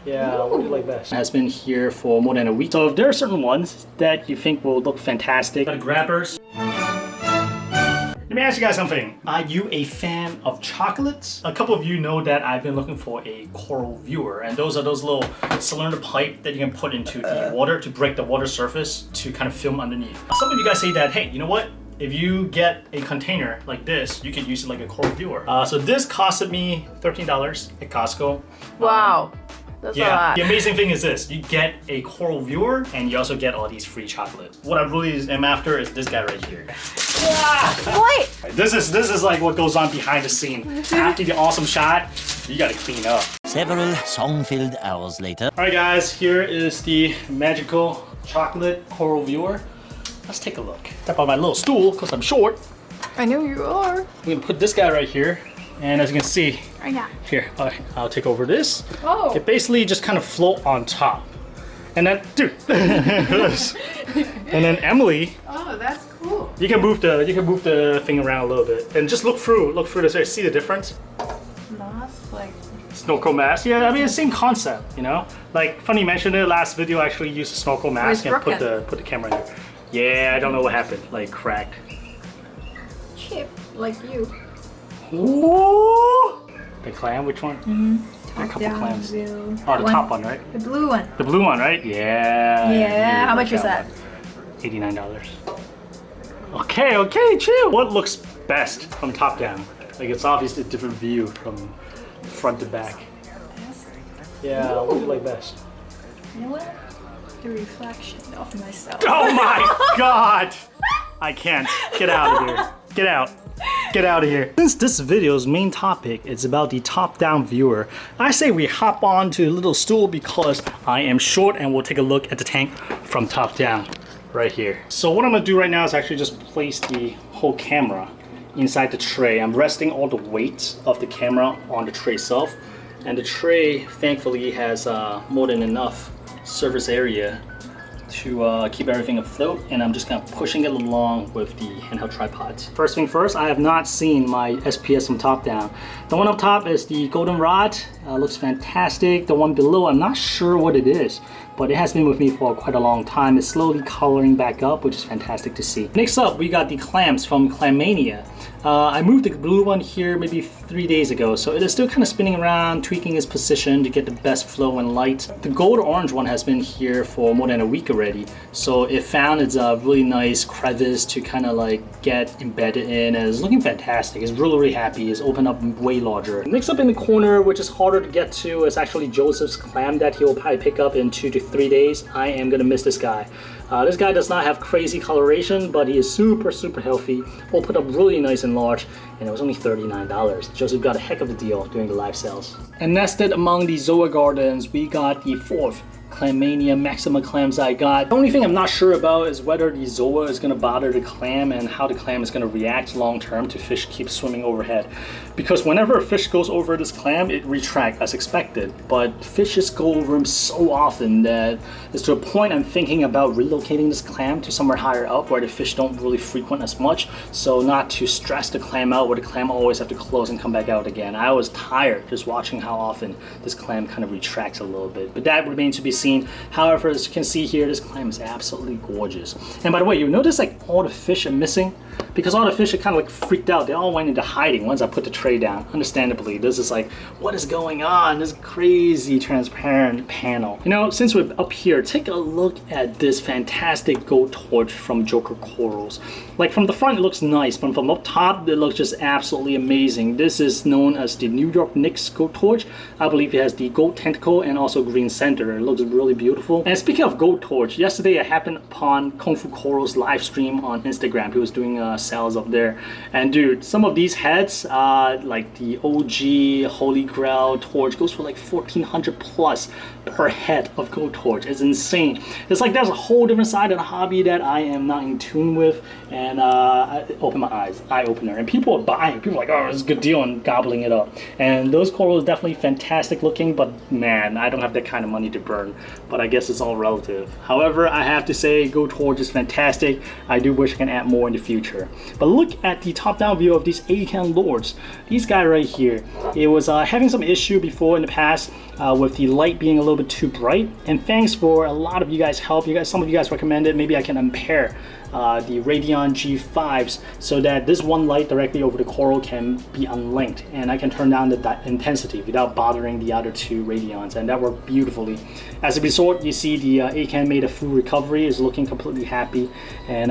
Yeah, what do you like best? It has been here for more than a week. So if there are certain ones that you think will look fantastic, got grabbers. Let me ask you guys something. Are you a fan of chocolates? A couple of you know that I've been looking for a coral viewer, and those are those little cylinder pipe that you can put into the water to break the water surface to kind of film underneath. Some of you guys say that, hey, you know what? If you get a container like this, you can use it like a coral viewer. So this costed me $13 at Costco. Wow. That's a lot. The amazing thing is this, you get a coral viewer and you also get all these free chocolate. What I really am after is this guy right here. What? This is like what goes on behind the scene. After the awesome shot, you gotta clean up. Several song-filled hours later. All right guys, here is the magical chocolate coral viewer. Let's take a look. Step on my little stool because I'm short. I know you are. We're gonna put this guy right here. And as you can see, Oh, yeah. here, I'll take over this. Oh. It basically just kind of float on top. And then, dude, and then Emily. Oh, that's cool. You can move the thing around a little bit and just look through this. See the difference? Mask, like Snorkel mask. Yeah, I mean, it's the same concept, you know. Like, funny you mentioned it. Last video, I actually used a snorkel mask and put the camera in there. Yeah, I don't know what happened. Like cracked. chip, like you. Ooh. The clam, which one? Mm-hmm. A couple clams. View. Oh, the top one, right? The blue one. The blue one, right? Yeah. Yeah. How much was that? $89. Okay, chill. What looks best from top down? Like it's obviously a different view from front to back. Yeah, what do you like best? You know what? The reflection of myself. Oh my god! I can't. Get out of here. Get out. Get out of here. Since this video's main topic is about the top-down viewer, I say we hop on to a little stool because I am short and we'll take a look at the tank from top down right here. So what I'm gonna do right now is actually just place the whole camera inside the tray. I'm resting all the weight of the camera on the tray itself, and the tray thankfully has more than enough surface area to keep everything afloat, and I'm just kind of pushing it along with the handheld tripods. First thing first, I have not seen my SPS from top down. The one up top is the goldenrod. Looks fantastic. The one below, I'm not sure what it is, but it has been with me for quite a long time. It's slowly coloring back up, which is fantastic to see. Next up, we got the clams from Clammania. I moved the blue one here maybe 3 days ago, so it is still kind of spinning around, tweaking its position to get the best flow and light. The gold orange one has been here for more than a week already, so it found its a really nice crevice to kind of like get embedded in, and it's looking fantastic. It's really happy. It's opened up way larger. Next up in the corner, which is harder to get to, is actually Joseph's clam that he'll probably pick up in 2 to 3 days. I am gonna miss this guy. This guy does not have crazy coloration, but he is super healthy. All put up really nice and large, and it was only $39. Joseph got a heck of a deal during the live sales. And nested among the Zoa Gardens, we got the 4th Clammania Maxima clams I got. The only thing I'm not sure about is whether the Zoa is gonna bother the clam and how the clam is gonna react long term to fish keep swimming overhead. Because whenever a fish goes over this clam, it retracts as expected. But fishes go over him so often that it's to a point I'm thinking about relocating this clam to somewhere higher up where the fish don't really frequent as much, so not to stress the clam out where the clam always have to close and come back out again. I was tired just watching how often this clam kind of retracts a little bit, but that remains to be seen. However, as you can see here, this clam is absolutely gorgeous. And by the way, you notice like all the fish are missing because all the fish are kind of like freaked out. They all went into hiding once I put the tray down. Understandably, this is like, what is going on? This crazy transparent panel. You know, since we're up here, take a look at this fantastic gold torch from Joker Corals. Like from the front, it looks nice, but from up top, it looks just absolutely amazing. This is known as the New York Knicks gold torch. I believe it has the gold tentacle and also green center. It looks really beautiful. And speaking of gold torch, yesterday I happened upon Kung Fu Coral's live stream on Instagram. He was doing sales up there, and dude, some of these heads, like the OG Holy Grail torch, goes for like 1,400 plus per head of gold torch. It's insane. It's like there's a whole different side of the hobby that I am not in tune with, and I opened my eyes, eye opener. And people are buying. People are like, oh, it's a good deal, and gobbling it up. And those corals are definitely fantastic looking, but man, I don't have that kind of money to burn. But I guess it's all relative. However, I have to say, gold torch is fantastic. I do wish I can add more in the future. But look at the top-down view of these Akan Lords. these guys right here. It was having some issue before in the past with the light being a little bit too bright. And thanks for a lot of you guys' help. Some of you guys recommended maybe I can impair the Radeon G5s so that this one light directly over the coral can be unlinked, and I can turn down the intensity without bothering the other two Radeons, and that worked beautifully. As a result, you see the ACAN made a full recovery, is looking completely happy, and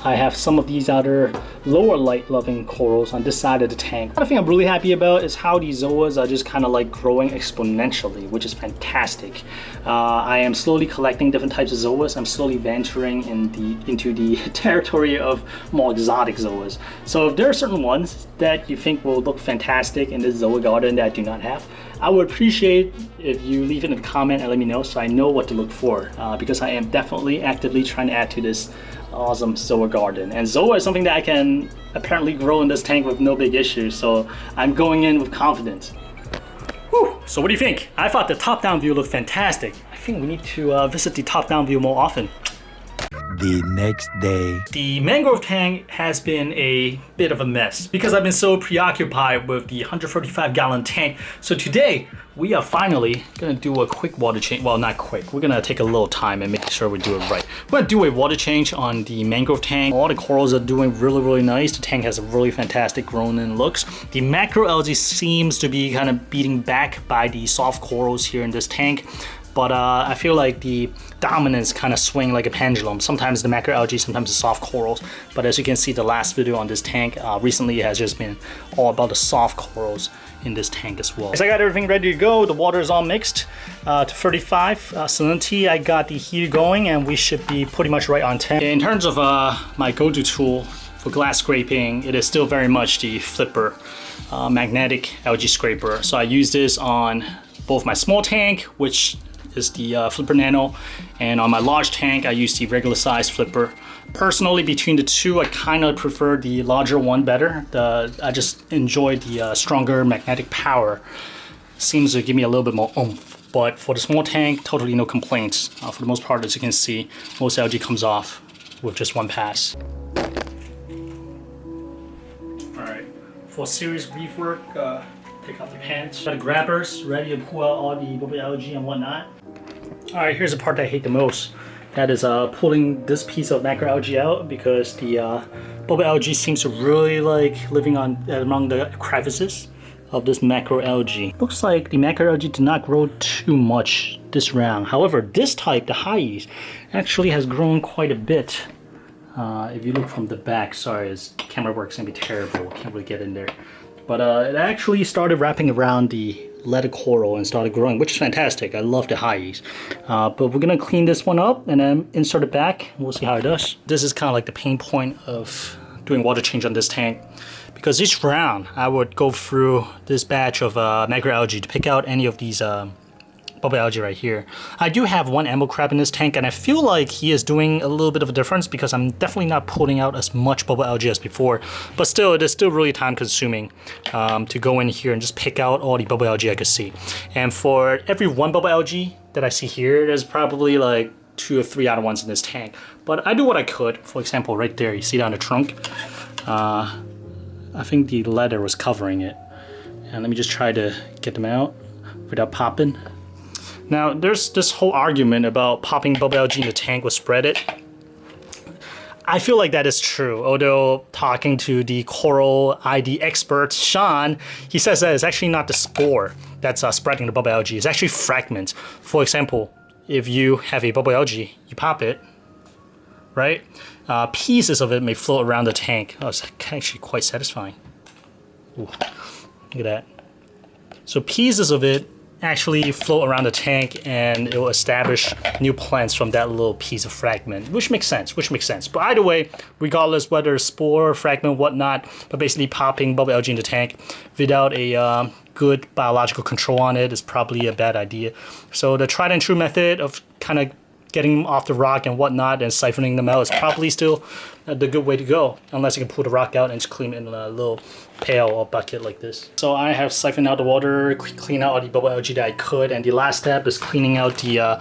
I have some of these other lower light loving corals on this side of the tank. Another thing I'm really happy about is how these zoas are just kind of like growing exponentially, which is fantastic. I am slowly collecting different types of zoas. I'm slowly venturing into the territory of more exotic zoas. So if there are certain ones that you think will look fantastic in this Zoa Garden that I do not have, I would appreciate if you leave it in a comment and let me know so I know what to look for, because I am definitely actively trying to add to this awesome Zoa Garden. And Zoa is something that I can apparently grow in this tank with no big issues, so I'm going in with confidence. Whew. So what do you think? I thought the top-down view looked fantastic. I think we need to visit the top-down view more often. The next day. The Mangrove Tank has been a bit of a mess because I've been so preoccupied with the 135-gallon tank. So today, we are finally gonna do a quick water change. Well, not quick. We're gonna take a little time and make sure we do it right. We're gonna do a water change on the Mangrove Tank. All the corals are doing really, really nice. The tank has a really fantastic grown-in looks. The macroalgae seems to be kind of beating back by the soft corals here in this tank. But I feel like the dominance kind of swing like a pendulum. Sometimes the macroalgae, sometimes the soft corals. But as you can see, the last video on this tank recently has just been all about the soft corals in this tank as well. So I got everything ready to go. The water is all mixed to 35 salinity. I got the heater going and we should be pretty much right on 10. In terms of my go-to tool for glass scraping, it is still very much the flipper magnetic algae scraper. So I use this on both my small tank, which is the Flipper Nano, and on my large tank I use the regular size flipper. Personally, between the two, I kind of prefer the larger one better. I just enjoy the stronger magnetic power. Seems to give me a little bit more oomph. But for the small tank, totally no complaints. For the most part, as you can see, most algae comes off with just one pass. Alright, for serious reef work, pick up the pants. Got the grabbers ready to pull out all the bubble algae and whatnot. Alright, here's the part that I hate the most. That is pulling this piece of macroalgae out because the bubble algae seems to really like living among the crevices of this macroalgae. Looks like the macroalgae did not grow too much this round. However, this type, the Highs, actually has grown quite a bit. If you look from the back, sorry, this camera work's gonna be terrible. Can't really get in there. But it actually started wrapping around the leaded coral and started growing, which is fantastic. I love the Highs. But we're gonna clean this one up and then insert it back. We'll see how it does. This is kind of like the pain point of doing water change on this tank, because each round I would go through this batch of macroalgae to pick out any of these bubble algae right here. I do have one emerald crab in this tank, and I feel like he is doing a little bit of a difference because I'm definitely not pulling out as much bubble algae as before. But still, it is still really time consuming to go in here and just pick out all the bubble algae I could see. And for every one bubble algae that I see here, there's probably like 2 or 3 other ones in this tank. But I do what I could. For example, right there, you see down the trunk? I think the leather was covering it. And let me just try to get them out without popping. Now, there's this whole argument about popping bubble algae in the tank will spread it. I feel like that is true, although talking to the coral ID expert, Sean, he says that it's actually not the spore that's spreading the bubble algae, it's actually fragments. For example, if you have a bubble algae, you pop it, right? Pieces of it may float around the tank. Oh, it's actually quite satisfying. Ooh, look at that. So pieces of it actually float around the tank and it will establish new plants from that little piece of fragment, which makes sense, But either way, regardless whether spore, fragment, whatnot, but basically popping bubble algae in the tank without a good biological control on it is probably a bad idea. So the tried and true method of kind of getting them off the rock and whatnot and siphoning them out is probably still the good way to go, unless you can pull the rock out and just clean it in a little pail or bucket like this. So I have siphoned out the water, clean out all the bubble algae that I could, and the last step is cleaning out the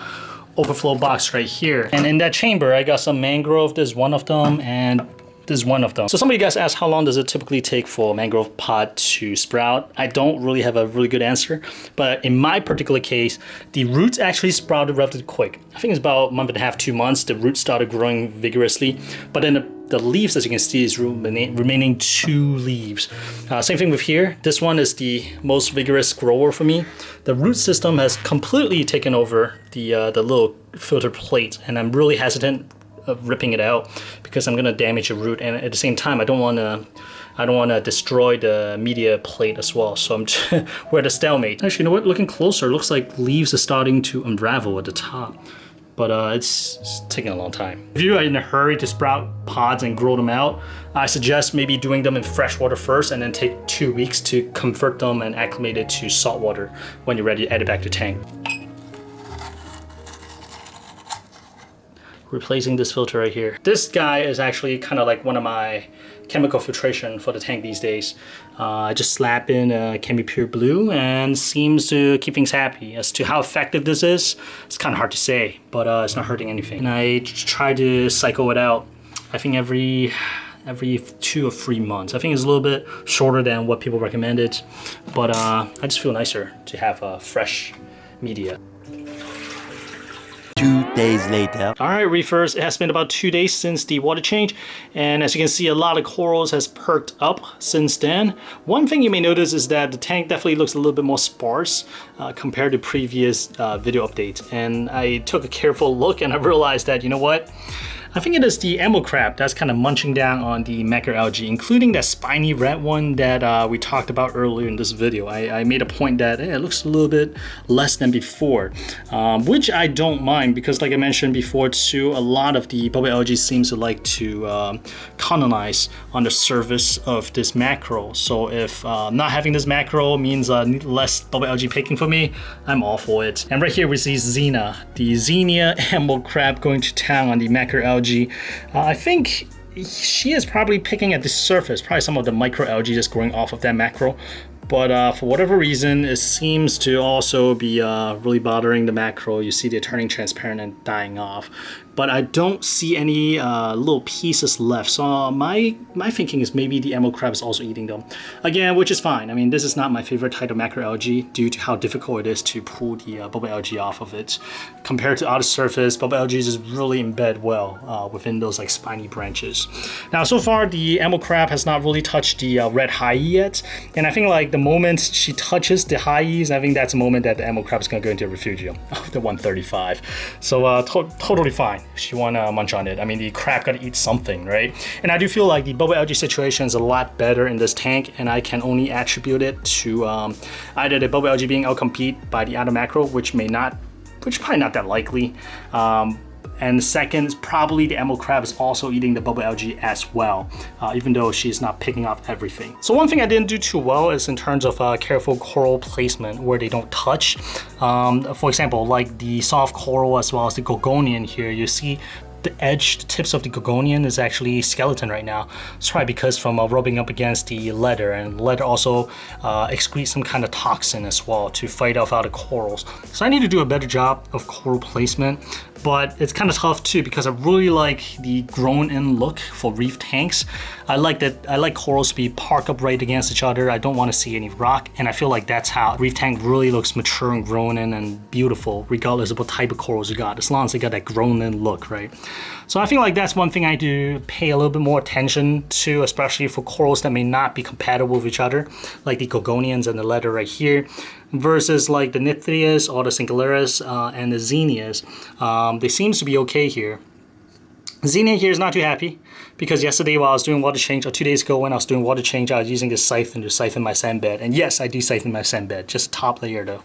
overflow box right here. And in that chamber, I got some mangrove. There's one of them, and This is one of them. So some of you guys asked how long does it typically take for mangrove pod to sprout. I don't really have a really good answer, but in my particular case, the roots actually sprouted relatively quick. I think it's about a month and a half, 2 months, the roots started growing vigorously, but then the leaves, as you can see, is remaining 2 leaves. Same thing with here. This one is the most vigorous grower for me. The root system has completely taken over the little filter plate, and I'm really hesitant of ripping it out because I'm gonna damage the root, and at the same time I don't wanna destroy the media plate as well. So we're at a stalemate. Actually, you know what? Looking closer, it looks like leaves are starting to unravel at the top, but it's taking a long time. If you are in a hurry to sprout pods and grow them out, I suggest maybe doing them in fresh water first and then take 2 weeks to convert them and acclimate it to salt water when you're ready to add it back to tank. Replacing this filter right here. This guy is actually kind of like one of my chemical filtration for the tank these days. I just slap in Chemi Pure Blue and seems to keep things happy. As to how effective this is, it's kind of hard to say, but it's not hurting anything. And I try to cycle it out, I think every 2 or 3 months. I think it's a little bit shorter than what people recommended, but I just feel nicer to have fresh media. 2 days later. All right, reefers, it has been about 2 days since the water change, and as you can see, a lot of corals has perked up since then. One thing you may notice is that the tank definitely looks a little bit more sparse compared to previous video updates, and I took a careful look and I realized that, you know what? I think it is the emerald crab that's kind of munching down on the macroalgae, including that spiny red one that we talked about earlier in this video. I made a point that it looks a little bit less than before, which I don't mind because, like I mentioned before too, a lot of the bubble algae seems to like to colonize on the surface of this macro. So if not having this macro means less bubble algae picking for me, I'm all for it. And right here we see Xena, the Xenia emerald crab, going to town on the macroalgae. I think she is probably picking at the surface, probably some of the microalgae just growing off of that macro. But for whatever reason, it seems to also be really bothering the macro. You see they're turning transparent and dying off. But I don't see any little pieces left. So my thinking is maybe the emerald crab is also eating them. Again, which is fine. I mean, this is not my favorite type of macroalgae due to how difficult it is to pull the bubble algae off of it. Compared to outer surface, bubble algae is really embed well within those like spiny branches. Now, so far, the emerald crab has not really touched the red high yet. And I think like the moment she touches the high-E's, I think that's the moment that the emerald crab is going to go into a refugium of the 135. So totally fine if you want to munch on it. I mean, the crab got to eat something, right? And I do feel like the bubble algae situation is a lot better in this tank, and I can only attribute it to either the bubble algae being outcompeted by the outer macro, which probably not that likely. And second, probably the emerald crab is also eating the bubble algae as well, even though she's not picking off everything. So one thing I didn't do too well is in terms of careful coral placement where they don't touch. For example, like the soft coral as well as the gorgonian here, you see the tips of the gorgonian is actually skeleton right now. It's probably because from rubbing up against the leather, and leather also excretes some kind of toxin as well to fight off out the corals. So I need to do a better job of coral placement, but it's kind of tough too because I really like the grown-in look for reef tanks. I like corals to be parked up right against each other. I don't want to see any rock, and I feel like that's how reef tank really looks mature and grown in and beautiful, regardless of what type of corals you got, as long as they got that grown-in look, right? So I feel like that's one thing I do pay a little bit more attention to, especially for corals that may not be compatible with each other, like the gorgonians and the leather right here, versus like the Nithrias or the Singularis and the Xenias. They seems to be okay here. Xenia here is not too happy because yesterday while I was doing water change, or 2 days ago when I was doing water change, I was using this siphon to siphon my sand bed. And yes, I do siphon my sand bed, just top layer though.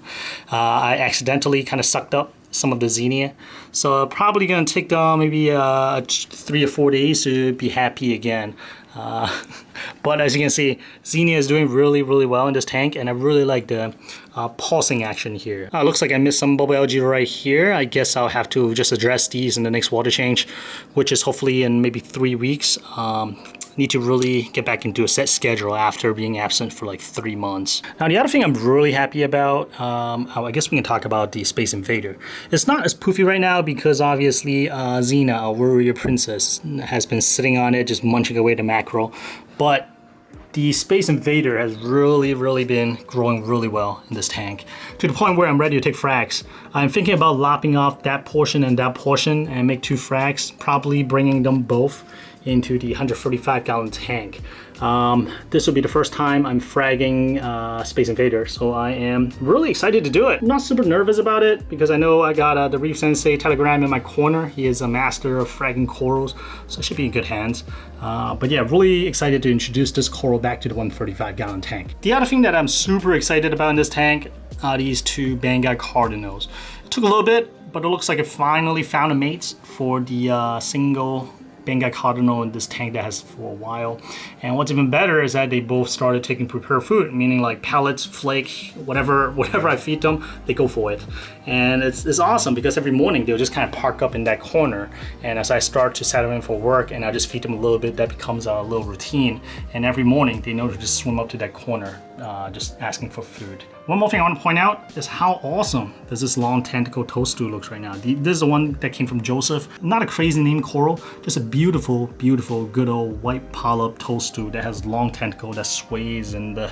I accidentally kind of sucked up some of the Xenia. So probably gonna take them maybe 3 or 4 days to be happy again. But as you can see, Xenia is doing really well in this tank, and I really like the pulsing action here. Looks like I missed some bubble algae right here. I guess I'll have to just address these in the next water change, which is hopefully in maybe 3 weeks. Need to really get back into a set schedule after being absent for like 3 months. Now the other thing I'm really happy about, I guess we can talk about the Space Invader. It's not as poofy right now because obviously Xena, our warrior princess, has been sitting on it just munching away the mackerel, but the Space Invader has really been growing really well in this tank, to the point where I'm ready to take fracs. I'm thinking about lopping off that portion and make 2 fracs, probably bringing them both into the 135-gallon tank. This will be the first time I'm fragging Space Invader, so I am really excited to do it. I'm not super nervous about it because I know I got the Reef Sensei telegram in my corner. He is a master of fragging corals, so I should be in good hands. But yeah, really excited to introduce this coral back to the 135-gallon tank. The other thing that I'm super excited about in this tank are these 2 Bangaii Cardinals. It took a little bit, but it looks like I finally found a mate for the single Bangaii Cardinal in this tank that has for a while. And what's even better is that they both started taking prepared food, meaning like pellets, flake, whatever I feed them, they go for it. And it's awesome because every morning they'll just kind of park up in that corner, and as I start to settle in for work and I just feed them a little bit, that becomes a little routine. And every morning they know to just swim up to that corner, just asking for food. One more thing I want to point out is how awesome does this long tentacle toadstool looks right now. This is the one that came from Joseph. Not a crazy name coral, just a beautiful good old white polyp toadstool that has long tentacle that sways in the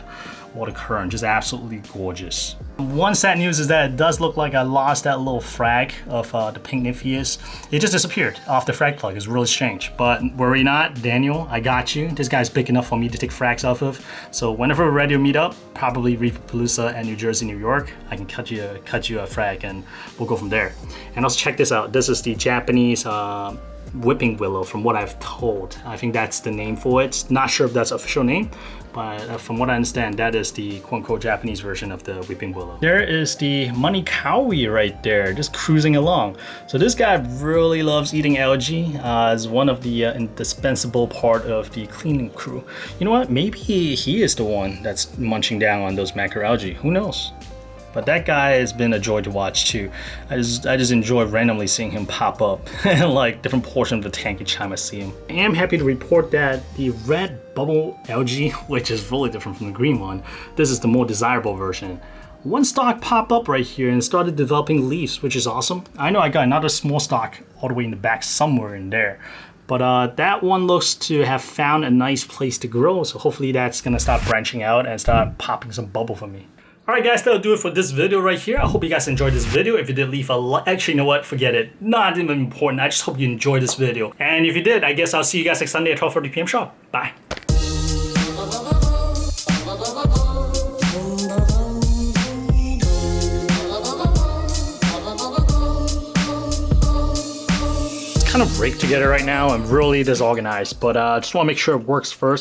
water current. Just absolutely gorgeous. One sad news is that it does look like I lost that little frag of the pink nymphaeus. It just disappeared off the frag plug. It's really strange, but worry not, Daniel, I got you. This guy's big enough for me to take frags off of. So whenever we're ready to meet up, probably Reefapalooza and New Jersey, New York, I can cut you a frag and we'll go from there. And also check this out. This is the Japanese whipping willow, from what I've told. I think that's the name for it. Not sure if that's official name, but from what I understand, that is the quote-unquote Japanese version of the whipping willow. There is the money cowie right there, just cruising along. So this guy really loves eating algae as one of the indispensable part of the cleaning crew. You know what? Maybe he is the one that's munching down on those macroalgae. Who knows? But that guy has been a joy to watch too. I just enjoy randomly seeing him pop up in like different portions of the tank each time I see him. I am happy to report that the red bubble algae, which is really different from the green one, this is the more desirable version. One stalk popped up right here and started developing leaves, which is awesome. I know I got another small stalk all the way in the back somewhere in there. But that one looks to have found a nice place to grow, so hopefully that's gonna start branching out and start popping some bubble for me. Alright guys, that'll do it for this video right here. I hope you guys enjoyed this video. If you did, leave a like. Actually, you know what? Forget it. Not even important. I just hope you enjoyed this video. And if you did, I guess I'll see you guys next Sunday at 12:30 p.m. sharp. Bye. Kind of raked together right now. I'm really disorganized, but I just want to make sure it works first